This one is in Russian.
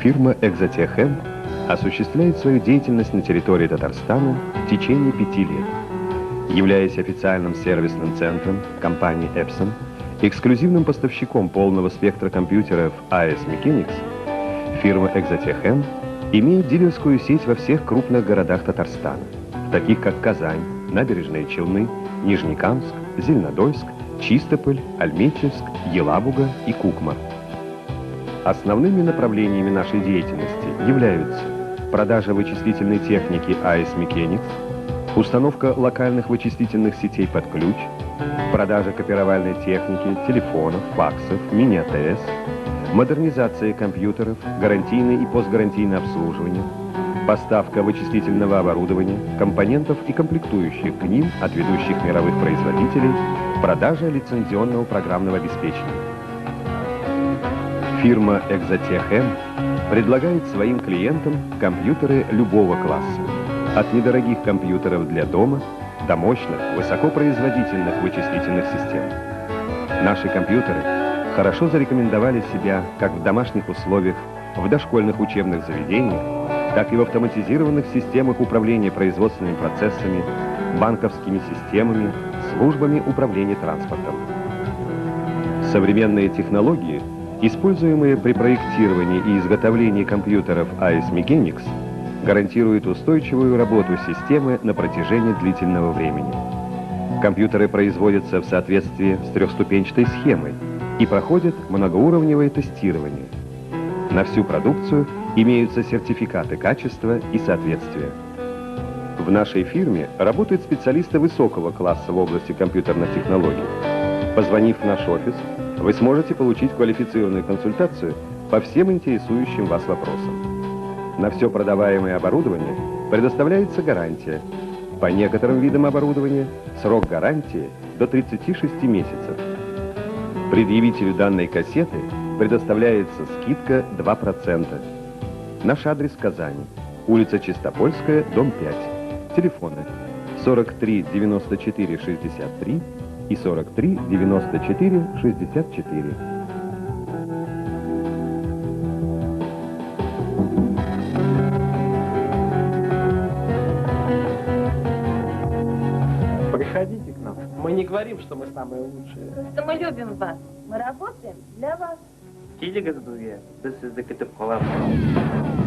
Фирма «Экзотех-М» осуществляет свою деятельность на территории Татарстана в течение 5 лет. Являясь официальным сервисным центром компании Epson, эксклюзивным поставщиком полного спектра компьютеров AS Mechanics, фирма «Экзотех-М» имеет дилерскую сеть во всех крупных городах Татарстана, таких как Казань, Набережные Челны, Нижнекамск, Зеленодольск, Чистополь, Альметьевск, Елабуга и Кукма. Основными направлениями нашей деятельности являются продажа вычислительной техники AS Mechanics, установка локальных вычислительных сетей под ключ, продажа копировальной техники, телефонов, факсов, мини-АТС, модернизация компьютеров, гарантийное и постгарантийное обслуживание, поставка вычислительного оборудования, компонентов и комплектующих к ним от ведущих мировых производителей, продажа лицензионного программного обеспечения. Фирма «Экзотех-М» предлагает своим клиентам компьютеры любого класса, от недорогих компьютеров для дома до мощных, высокопроизводительных вычислительных систем. Наши компьютеры хорошо зарекомендовали себя как в домашних условиях, в дошкольных учебных заведениях, так и в автоматизированных системах управления производственными процессами, банковскими системами, службами управления транспортом. Современные технологии, используемые при проектировании и изготовлении компьютеров AS Mechanics, гарантируют устойчивую работу системы на протяжении длительного времени. Компьютеры производятся в соответствии с трехступенчатой схемой и проходят многоуровневое тестирование. На всю продукцию имеются сертификаты качества и соответствия. В нашей фирме работают специалисты высокого класса в области компьютерных технологий. Позвонив в наш офис, вы сможете получить квалифицированную консультацию по всем интересующим вас вопросам. На все продаваемое оборудование предоставляется гарантия. По некоторым видам оборудования срок гарантии до 36 месяцев. Предъявителю данной кассеты предоставляется скидка 2%. Наш адрес Казани. Улица Чистопольская, дом 5. Телефоны 43 94 63 и 43 94 64. Приходите к нам. Мы не говорим, что мы самые лучшие. Что мы любим вас. Мы работаем для вас. Киди Газбуге, this is the Kitap Club.